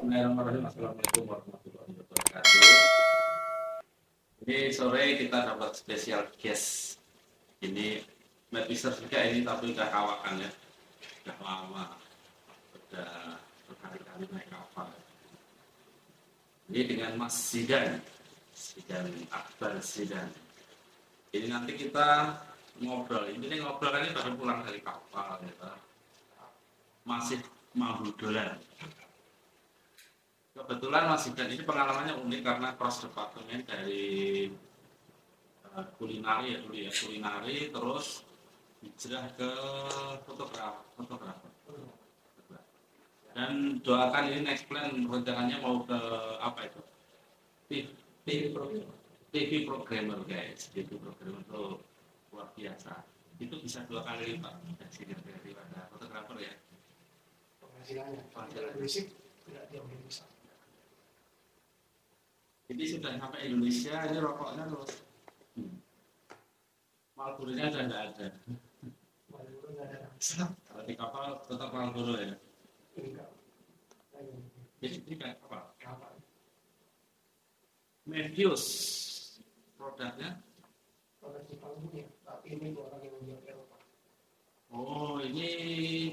Bismillahirrahmanirrahim. Assalamualaikum warahmatullahi wabarakatuh. Ini sore kita dapat spesial guest. Ini Medpiser juga ini, tapi udah kawakan ya, udah lama, udah berkali-kali naik kapal. Ini dengan Mas Zidan Akbar Zidan. Ini nanti kita ngobrol. Ini ngobrol ini baru pulang dari kapal, ya. Masih mampu dolan. Kebetulan Mas Zidan ini pengalamannya unik karena cross departemen dari kulinari terus hijrah ke fotografer. Dan doakan ini next plan rencananya mau ke apa itu? TV programmer guys. TV programmer itu luar biasa. Itu bisa 2 kali lipat daripada fotografer ya. Penghasilannya basic tidak jauh lebih besar. Jadi sudah sampai Indonesia, ini rokoknya terus Marlboro-nya sudah tidak ada. Marlboro nggak ada. Kalau di kapal tetap Marlboro ya. Enggak. Jadi kayak apa? Kapal. Medius produknya. Produk Jepang punya, tapi ini orang yang menjual Eropa. Oh, ini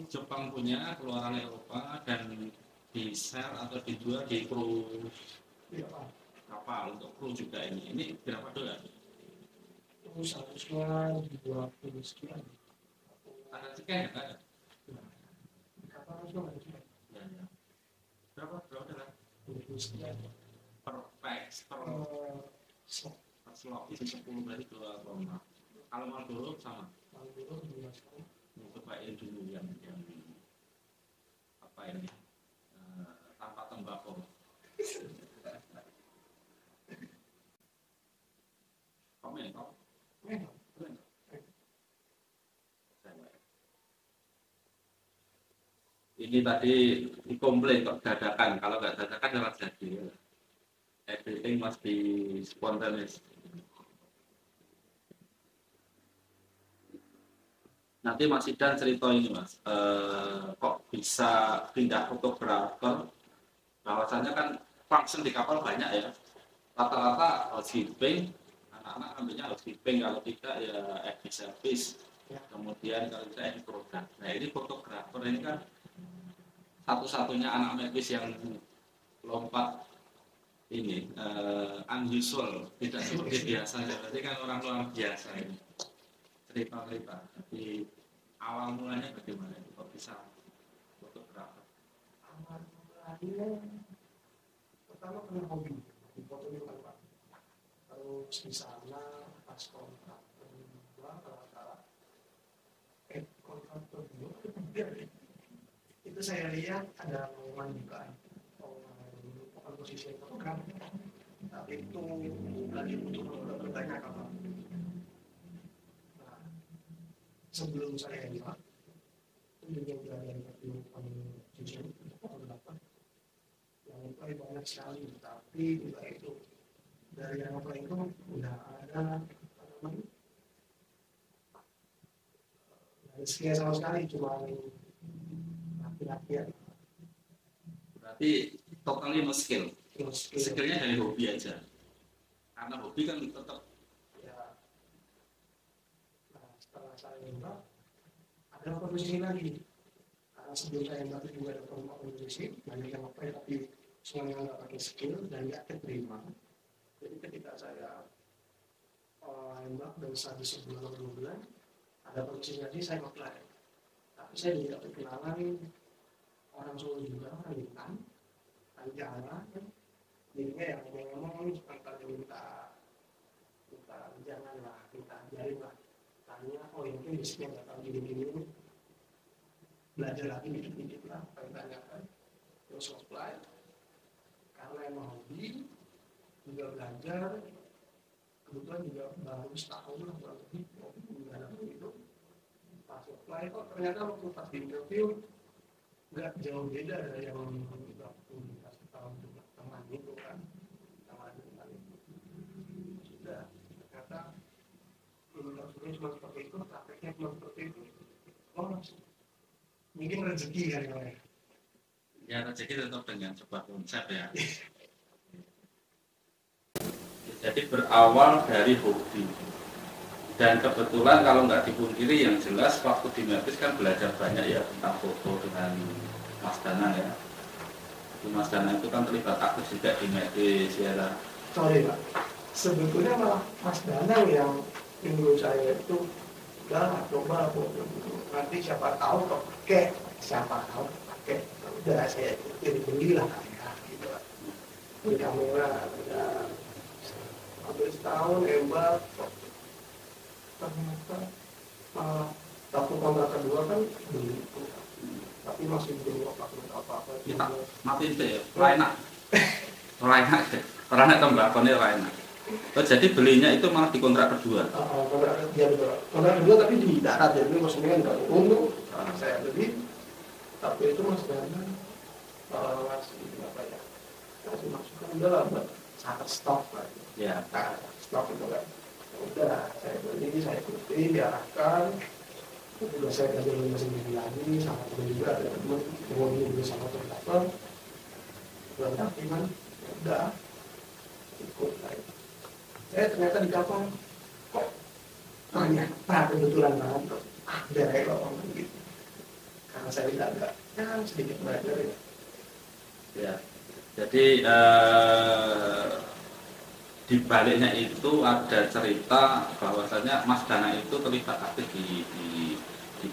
Jepang punya, keluaran Eropa dan di share atau dijual di kru kapal untuk kru juga ini. Ini berapa dolar? Itu seharusnya 20 sekian. Ada sekian ya kan? Kapal harusnya nggak ada. Ya. Berapa dolar? 20 sekian. Per slot itu 10 berarti 2 koma. Kalau Marlboro sama. Marlboro 12 koma. Cobain dulu yang apa ini tanpa tembakau. Komen. Ini tadi dikomplain kok dadakan. Kalau nggak dadakan jangan jadi. Everything must be spontaneous. Nanti Mas Zidan cerita ini Mas, kok bisa pindah fotografer? Bahwasannya kan function di kapal banyak ya. Rata-rata housekeeping, anak-anak ambilnya housekeeping, kalau tidak ya FD service. Kemudian kalau tidak FD produk. Nah ini fotografer ini kan satu-satunya anak medis yang lompat ini unusual, tidak seperti biasanya. Berarti kan orang luar biasa ini. Cerita-cerita. Jadi awal mulanya bagaimana itu kok bisa fotografer? Awal mulanya pertama pernah hobi di foto di tempat. Terus di sana pas kontrak kedua kontrak kedua itu saya lihat ada lowongan bukaan posisi fotografer, tapi itu lagi butuh banyak apa. Nah, sebelum saya lihat itu juga udah ada interview posisi fotografer yang apply banyak sekali, tapi juga itu dari yang apply itu udah ada skill sama sekali, cuma laki-laki. Berarti totally no skill. Skillnya dari hobi aja. Karena hobi kan tetap ya. Nah, setelah saya nembak ada posisi lagi. Karena sebelum saya nembak itu juga ada posisi banyak yang apply tapi semuanya nggak pakai skill dan nggak terima. Jadi ketika saya nembak dan satu sebulan atau 2 bulan ada posisi lagi saya apply. Tapi saya tidak berkenalan orang Solo juga, orang Bintan, Tanjara, jadinya yang ngomong sebentar minta jangan lah, minta ajarin lah, tanya, oh ya mungkin basicnya nggak tahu gini-gini, belajar lagi dikit-dikit lah, tanyakan, terus apply, karena emang hobi, juga belajar, kebetulan juga baru setahun lah kurang lebih, gimana pun itu, pas apply kok ternyata waktu pas di interview nggak jauh beda dari yang waktu dikasih tahu teman itu kan, teman itu sudah ternyata interviewnya cuma seperti itu, prakteknya cuma seperti itu. Oh, mungkin rezeki kan ya. Ya rezeki tetap dengan sebuah konsep ya. Jadi berawal dari hobi. Dan kebetulan kalau nggak dipungkiri yang jelas waktu di Mepis kan belajar banyak ya tentang foto dengan Mas Dana ya. Mas Dana itu kan terlibat aktif juga di Mepis ya lah. Sorry Pak, sebetulnya malah Mas Danang yang nyuruh saya itu udah coba foto gitu. Nanti siapa tahu pakai, siapa tahu pakai. Udah saya ikutin, belilah kamera gitu lah. Beli kamera, udah hampir setahun hebat. Ternyata waktu kontrak kedua kan beli itu, tapi masih belum apa-apa. Kita matiin deh, enak. Enak deh. Orang itu melakukannya enak. Oh, jadi belinya itu malah di kontrak kedua. Kontrak kedua tapi di darat ya, ini maksudnya nggak untung. Saya beli, tapi itu Mas Dana ngasih apa ya? Ngasih masukan udah lah buat stok lah. Ya. Nah, stok itu kan. Udah saya beli, saya ikuti, diarahkan. Udah saya belajar sendiri lagi, sama teman juga ada teman mau dulu sama teman. Udah tapi kan, udah ikut lah. Ternyata di kapal kok ternyata kebetulan banget dari lowongan gitu. Karena saya agak sedikit belajar ya. Ya. Jadi di baliknya itu ada cerita bahwasanya Mas Dana itu terlibat aktif di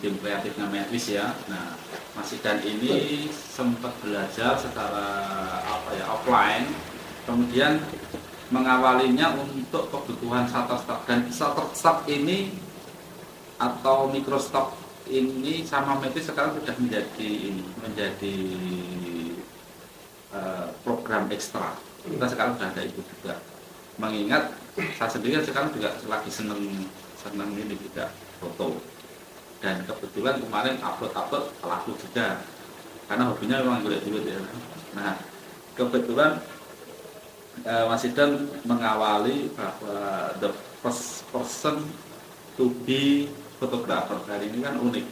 tim kreatifnya Medis ya. Nah, Mas Idan ini sempat belajar secara offline, kemudian mengawalinya untuk kebutuhan Shutterstock, dan Shutterstock ini atau microstock ini sama Medis sekarang sudah menjadi program ekstra. Kita sekarang sudah ada itu juga. Mengingat saya sendiri sekarang juga lagi seneng ini juga foto, dan kebetulan kemarin upload laku juga karena hobinya memang golek duit ya. Nah kebetulan Mas Idan mengawali bahwa the first person to be photographer hari ini kan unik.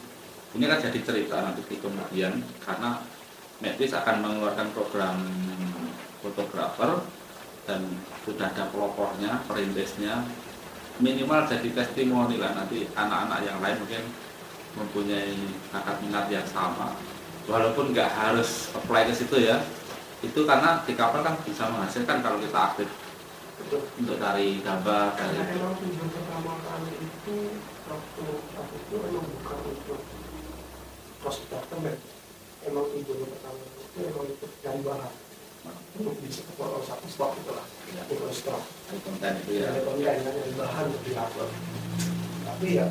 Ini kan jadi cerita nanti kemudian karena Medis akan mengeluarkan program fotografer dan sudah ada pelopornya, perintisnya, minimal jadi testimoni lah nanti anak-anak yang lain mungkin mempunyai bakat minat yang sama, walaupun nggak harus apply ke situ ya. Itu karena di kapal kan bisa menghasilkan kalau kita aktif untuk cari gambar dari. Karena emang tujuan pertama kali itu waktu itu emang bukan untuk prospek temen. Emang tujuan pertama itu emang untuk cari bahan. Untuk bisa kalau satu stok itulah, untuk stok konten itu ya. Ada konten yang bahan untuk diupload. Tapi ya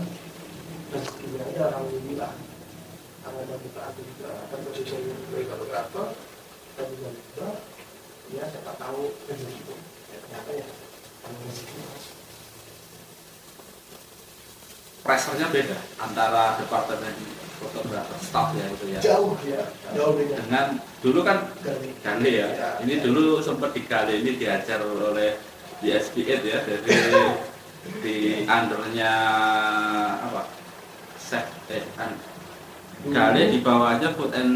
rezekinya aja alhamdulillah. Karena ada bukaan juga akan posisi sebagai fotografer, dan juga ya siapa tahu rezeki itu. Ya ternyata ya karena rezeki mas. Pressure-nya beda antara departemen fotografer staff ya itu ya. Jauh beda. Dengan dulu kan gali ya. Ini dulu sempat digali, ini diajar oleh di SB8 ya, jadi di undernya apa? Gali di bawahnya food and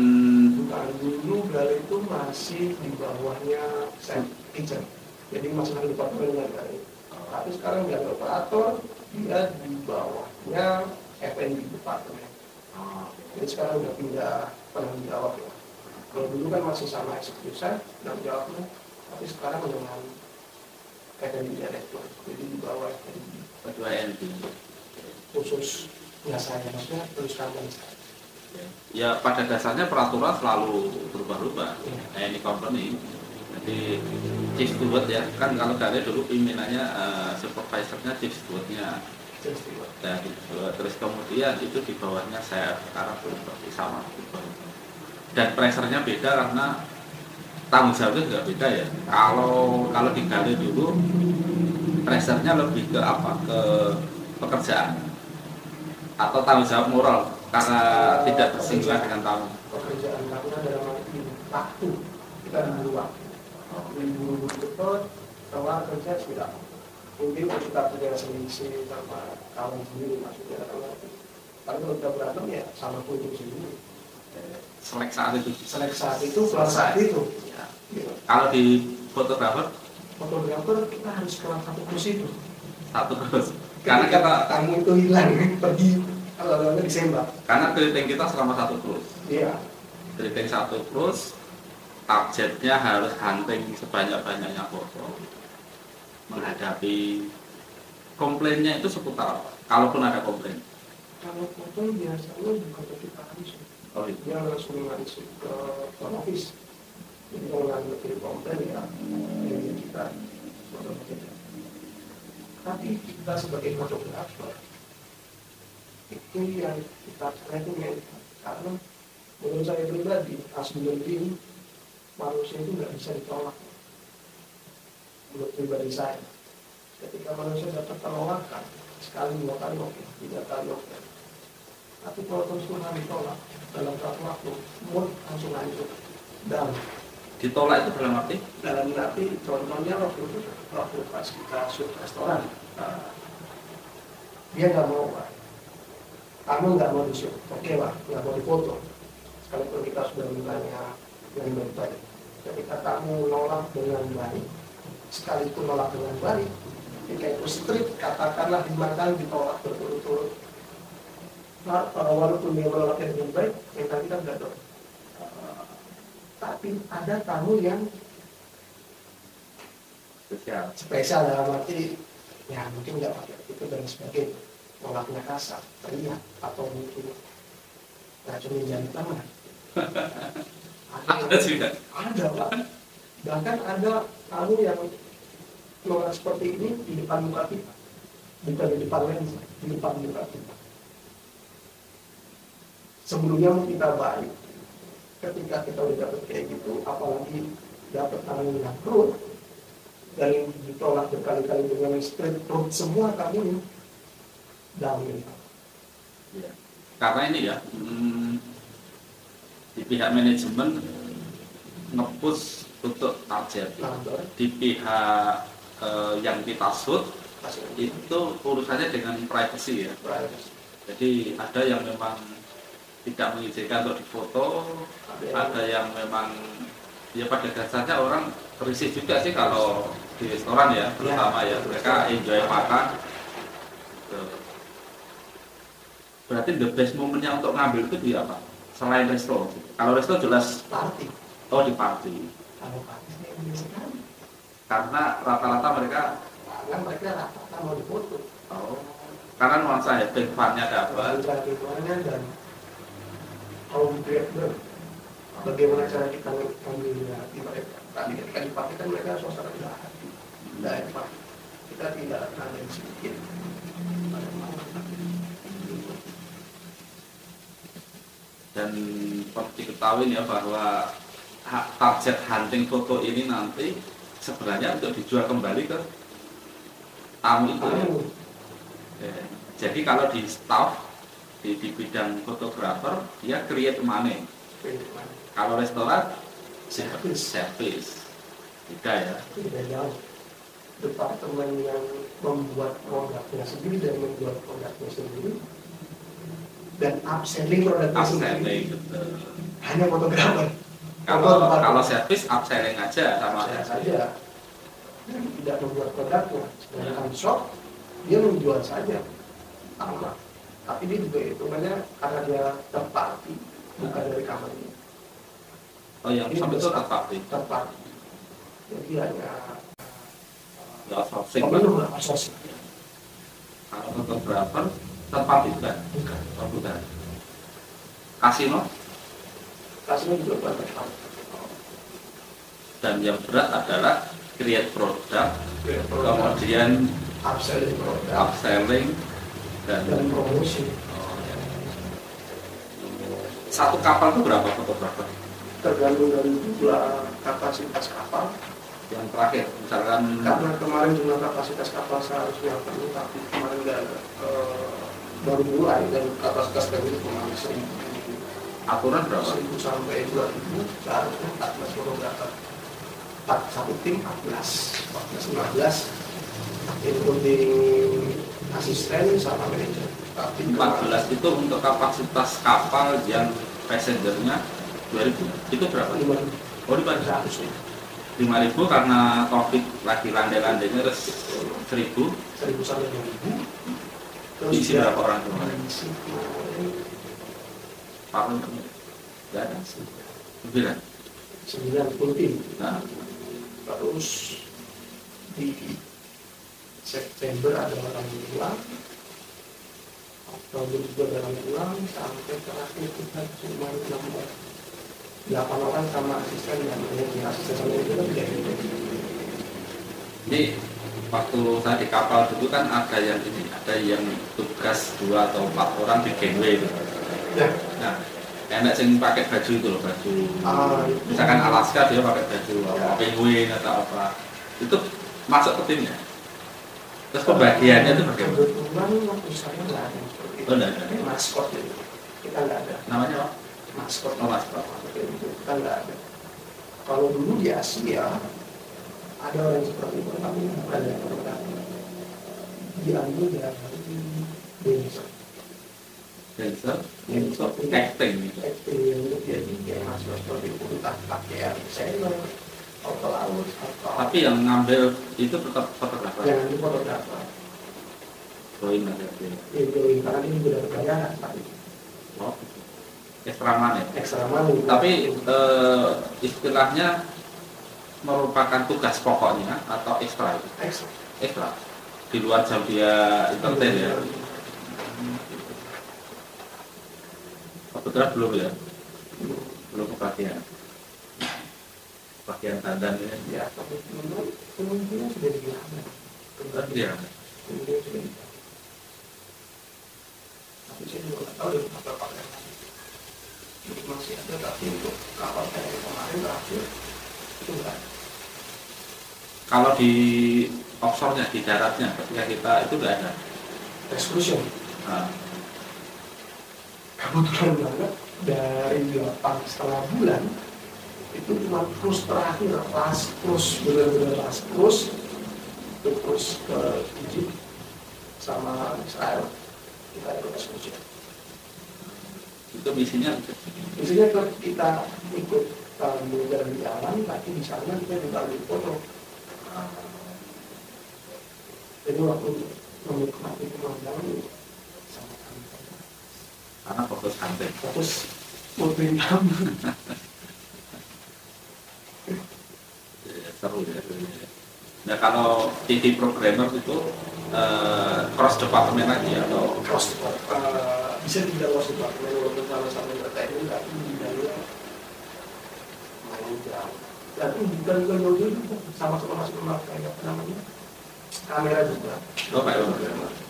bukan dulu Gali itu masih di bawahnya Safe Kitchen. Jadi masih ada departemen dengan Gali. Tapi sekarang dia operator, dia di bawahnya F&B departemen. Jadi sekarang udah pindah penanggung jawab ya. Kalau dulu kan masih sama eksekutif penanggung jawabnya, tapi sekarang dengan F&B direktur. Jadi di bawah F&B. Ketua NB. Khusus ya saya maksudnya terus kamu. Ya pada dasarnya peraturan selalu berubah-ubah. Ini company. Jadi chief steward ya, kan kalau dari dulu pimpinannya supervisornya chief stewardnya. Dan terus kemudian itu di bawahnya saya sekarang berarti sama. Dan pressure-nya beda karena tanggung jawabnya juga beda ya. Kalau digali dulu pressure-nya lebih ke apa? Ke pekerjaan atau tanggung jawab moral karena tidak bersinggungan dengan tamu. Pekerjaan karena dalam arti waktu kita diburu waktu. Diburu cepat, kelar kerja tidak. Mungkin kita kerja sendiri sama kawan sendiri maksudnya dalam arti. Tapi kalau kita berantem ya sama kutu sendiri. selek saat itu. Selek saat itu, kelas saat itu. Ya. Gitu. Kalau di fotografer Kita harus kelas satu terus itu. satu terus. Karena Ketika kita tamu itu hilang, pergi kalau disembah. karena keriting kita selama satu terus. Iya. Keriting satu terus, targetnya harus hunting sebanyak-banyaknya foto. Menghadapi komplainnya itu seputar apa? Kalaupun ada komplain. Kalau foto biasanya bukan ke kita langsung. Oh iya. Dia langsung langsung ke front office. Jadi kalau nggak kirim komplain ya, ini kita foto kita. Tapi kita sebagai fotografer itu yang kita itu karena menurut saya pribadi asumsi ini manusia itu nggak bisa ditolak. Menurut pribadi saya, ketika manusia dapat penolakan sekali 2 kali oke, 3 kali oke. Tapi kalau terus-terusan ditolak dalam satu waktu, mood langsung hancur. Dan Ditolak itu dalam arti? dalam arti contohnya waktu pas kita shoot restoran, dia nggak mau, Pak. Kamu nggak mau di shoot, oke Pak, nggak mau difoto. Sekalipun kita sudah mintanya dengan baik, ketika kamu nolak dengan baik, sekalipun nolak dengan baik, ketika itu strict, katakanlah 5 kali ditolak berturut-turut. Nah, walaupun dia menolaknya dengan baik, yang tadi kan nggak dong. Tapi ada tamu yang spesial dalam arti ya mungkin nggak pakai itu dan sebagainya, nolaknya kasar, teriak atau mungkin racun jari tangan. Ada juga. Ada Pak. Bahkan ada tamu yang nolak seperti ini di depan muka kita, bukan di depan lensa, di depan muka kita. Sebelumnya kita baik, ketika kita udah dapat kayak gitu, apalagi dapat tamu yang perut dan ditolak berkali-kali dengan straight perut semua kami down. Ya. Karena ini ya, di pihak manajemen nge-push untuk target. Di pihak yang kita shoot itu urusannya dengan privacy ya. Jadi ada yang memang tidak mengizinkan untuk difoto, ada yang memang ya pada dasarnya orang risih juga sih kalau di restoran ya, terutama ya mereka enjoy makan. Berarti the best momennya untuk ngambil itu di apa? Selain resto. Kalau resto jelas Party. Oh di party. Kalau party saya biasa sekali. Karena rata-rata mereka rata-rata mau difoto. Oh. Karena nuansa happy fun-nya dapat. Dan how creative. Bagaimana cara kita mengambil hati mereka. Tadi ketika dipakai kan mereka suasana tidak hati. Tidak enak. Kita tidak ada yang sedikit. Dan perlu diketahui ya bahwa target hunting foto ini nanti sebenarnya untuk dijual kembali ke tamu itu ya. Jadi kalau di staff di bidang fotografer dia create money. Kalau restoran service beda ya. Beda jauh. Departemen yang membuat produknya sendiri dan membuat produknya sendiri dan upselling produknya sendiri hanya fotografer. Kalau service upselling aja sama saja tidak membuat produknya. Sedangkan shop dia menjual saja sama, tapi dia juga hitungannya karena dia terparti bukan dari kamarnya. Oh yang shop itu terparti. Jadi hanya outsourcing. Kalau fotografer terparti bukan? Oh, bukan. Kasino juga banyak. Dan yang berat adalah create produk, kemudian upselling dan promosi. Satu kapal itu berapa fotografer? Tergantung dari jumlah kapasitas kapal. Yang terakhir, misalkan karena kemarin jumlah kapasitas kapal seharusnya penuh, tapi kemarin baru mulai dan kapasitas kami itu cuma 1.000. Aturan berapa? 1.000 sampai 2.000, seharusnya 14 fotografer. Satu tim 14, 15, including asisten sama manajer. Tapi 14 itu untuk kapasitas kapal yang passengernya 2000. Itu berapa? 5.000. Oh, 500 ya. 5.000 karena COVID lagi landai-landainya, terus 1.000. 1.000 sampai 2.000. Diisi berapa orang kemarin? Isi Paling nggak ada. 9. 9 full tim. Nah, Terus di September ada orang pulang, Oktober juga ada orang pulang, sampai terakhir kita cuma 8 orang sama asisten dan asisten sama itu kan tidak itu. ini waktu saya di kapal dulu kan ada yang ini, ada yang tugas 2 atau 4 orang di gangway itu. Ya. Nah, enak sing pakai baju itu loh, baju. Misalkan Alaska dia pakai baju penguin atau apa. Itu masuk ke timnya. Terus pembagiannya itu bagaimana? Kebetulan waktu saya nggak ada seperti itu. Oh, nggak ada. Maskot itu kita nggak ada. Namanya apa? Maskot. Oh, maskot. Itu kita nggak ada. Kalau dulu di Asia ada orang seperti itu, tapi bukan yang pernah diambil dari Denzer. Dancer, Denzer acting gitu. acting yang untuk jadi kayak maskot seperti itu, entah pakaian sailor atau laut atau Tapi yang ngambil itu tetap fotografer. jangan di fotografer. Drawing aja. Itu karena ini sudah berbayaran tapi Oh, ekstra money. ekstra money. Tapi istilahnya merupakan tugas pokoknya atau ekstra itu? ekstra. Ekstra. Di luar jam dia entertain ya. Kebetulan belum ya, belum kebagian. Bagian dandan ya. Ya, tapi kemungkinan sudah dibilang. Iya. Kemudian sudah dibilang. Tapi saya juga nggak tahu dari kapal yang lain. Jadi masih ada, tapi untuk kapal saya yang kemarin terakhir itu enggak ada. Kalau di offshore-nya, di daratnya, ketika kita itu nggak ada. Exclusion. Nah, Kebetulan banget dari 8,5 bulan itu cuma cruise terakhir, last cruise, benar-benar last cruise itu cruise ke Egypt sama Israel kita ikut exclusion. itu misinya Misalnya kalau kita ikut jalan-jalan, tapi di sana kita juga ambil foto. Jadi waktu menikmati pemandangan sama karena fokus santai. fokus motoin kamu. Seru ya. Nah, kalau TV programmer itu cross departemen lagi atau Cross bisa tidak cross departemen walaupun sama-sama entertainment tapi bidangnya main jauh. Tapi bukan jauh juga sama-sama masuk kayak apa namanya kamera juga. oh, kayak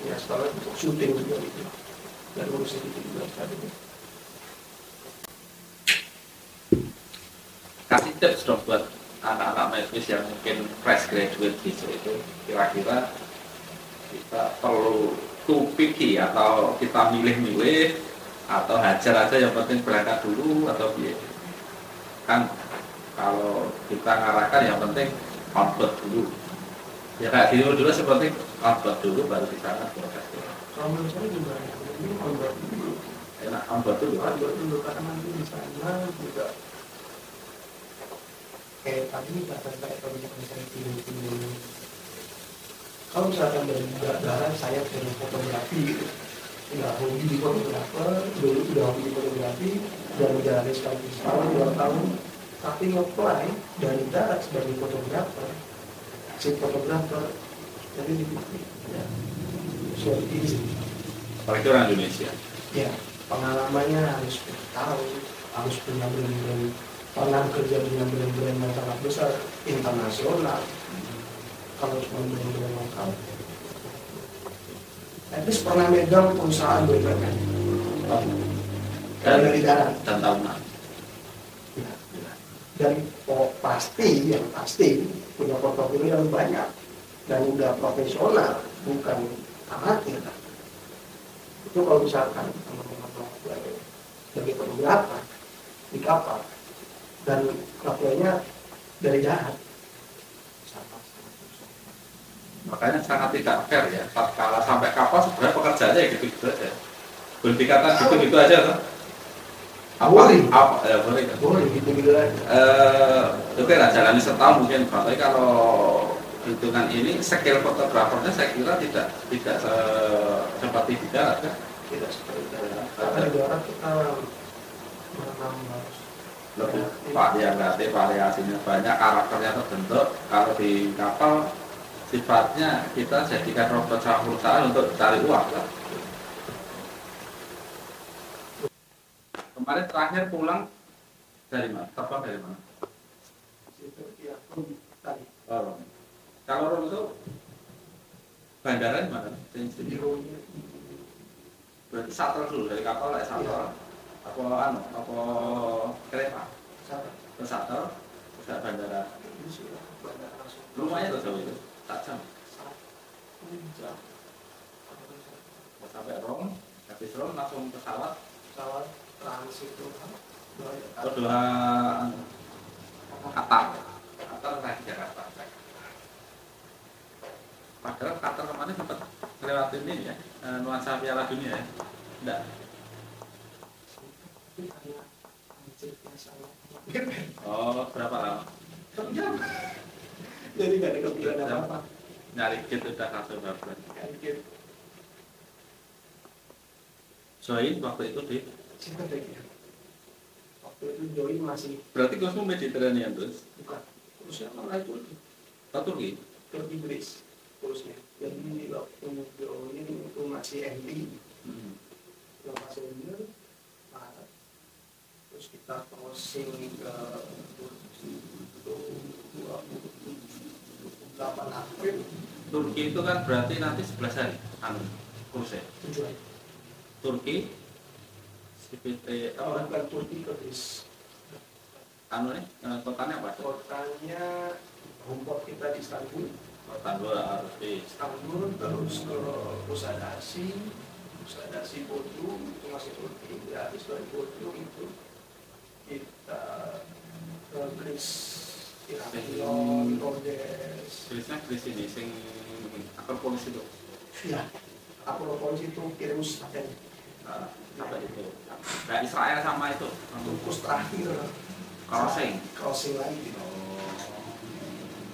Ya setelah untuk syuting juga gitu. Dan ngurusin itu juga tadi. kasih tips dong buat anak-anak medis yang mungkin fresh graduate gitu, itu kira-kira kita perlu too picky atau kita milih-milih atau hajar aja yang penting berangkat dulu atau biar kan kalau kita ngarahkan yang penting on board dulu ya kayak dulu seperti on board dulu baru di sana proses. Kalau menurut saya juga ini membuat dulu. Enak on board dulu kan. Membuat dulu karena nanti di sana juga kayak tadi kayak kalau misalnya film-film kalau misalkan dari darat saya dari fotografi gitu nggak hobi di fotografer dulu udah hobi di fotografi dan menjalani setahun 2 tahun tapi nge-apply dari darat sebagai fotografer si fotografer jadi dipilih ya suatu ini sih apalagi orang Indonesia ya pengalamannya harus tahu harus punya brand-brand pernah kerja dengan brand-brand yang sangat besar internasional kalau cuma brand-brand lokal at least pernah megang perusahaan BUMN dari darat dan tahunan. dan pasti yang pasti punya portofolio yang banyak dan udah profesional bukan amatir itu kalau misalkan teman-teman sebagai fotografer di kapal dan kapalnya dari darat Makanya sangat tidak fair ya kalau sampai kapal sebenarnya pekerjaannya ya gitu-gitu aja boleh dikatakan gitu-gitu aja kan? Boleh. Boleh gitu aja. Oke lah, jalani setahun mungkin Pak. Tapi kalau hitungan ini skill fotografernya saya kira tidak seperti di darat kan. Tidak seperti itu. Karena di darat kita menambah Lebih berarti variasinya banyak, karakternya terbentuk. Kalau di kapal sifatnya kita jadikan robot sama perusahaan untuk cari uang kan. Kemarin terakhir pulang dari mana? Terbang dari mana? itu ya tadi Oh, kalau Rom itu bandara di mana? biro Berarti shuttle dulu dari kapal naik shuttle. Apa kereta? Terus shuttle, terus ke bandara. ini sudah banyak langsung Lumayan tuh jauh itu, tak jam. jam Sampai Rom, habis Rom langsung pesawat. pesawat transit Tuhan Kedua Qatar lagi Jakarta. Padahal Qatar kemarin sempat ngelewatin ini ya, nuansa Piala Dunia ya. Enggak. hanya transit sama Oh, berapa lama? jam jadi nggak ada kepikiran apa-apa Nyari kit udah langsung bablas. kan gitu Join waktu itu di singkat aja waktu itu join masih berarti kosmo Mediterranean terus bukan terusnya malah itu Turki. ke Inggris terusnya jadi waktu join itu masih MT yang masih bener Maret terus kita crossing ke Turki itu 28 April Turki itu kan berarti nanti 11 hari kursusnya. tujuan Turki CPT bukan Turki ke Greece kotanya apa? kotanya homeport kita di Istanbul Kota dua harus di Istanbul terus ke Kusadasi Bodrum itu masih Turki ya habis dari Bodrum itu kita ke Greece Irakion, Rhodes Krisnya Kris ini sing Akropolis itu ya Akropolis itu Pirus Athena apa itu? Nah, Israel sama itu Turkus terakhir crossing lagi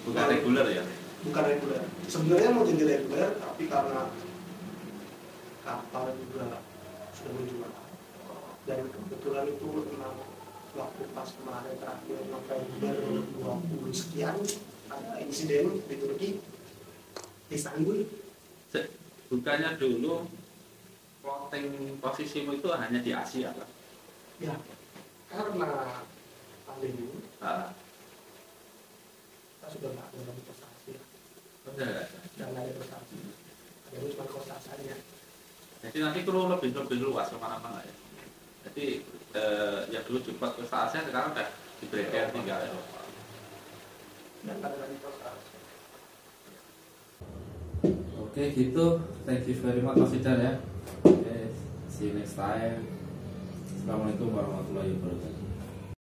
bukan reguler ya? bukan reguler sebenarnya mau jadi reguler tapi karena kapal juga sudah menjual dan kebetulan itu memang waktu pas kemarin terakhir November 20 sekian ada insiden di Turki di Istanbul Bukannya dulu plotting posisimu itu hanya di Asia kan? ya karena pandemi kita sudah nggak ada investasi dan nggak ada investasi ada cuma kota saja jadi nanti perlu lebih luas kemana-mana ya jadi ya dulu cepat ke Asia sekarang udah di Breder tinggal Eropa dan ada lagi investasi. Oke gitu, thank you very much Mas Idan ya. Okay, see you next time. Assalamualaikum warahmatullahi wabarakatuh.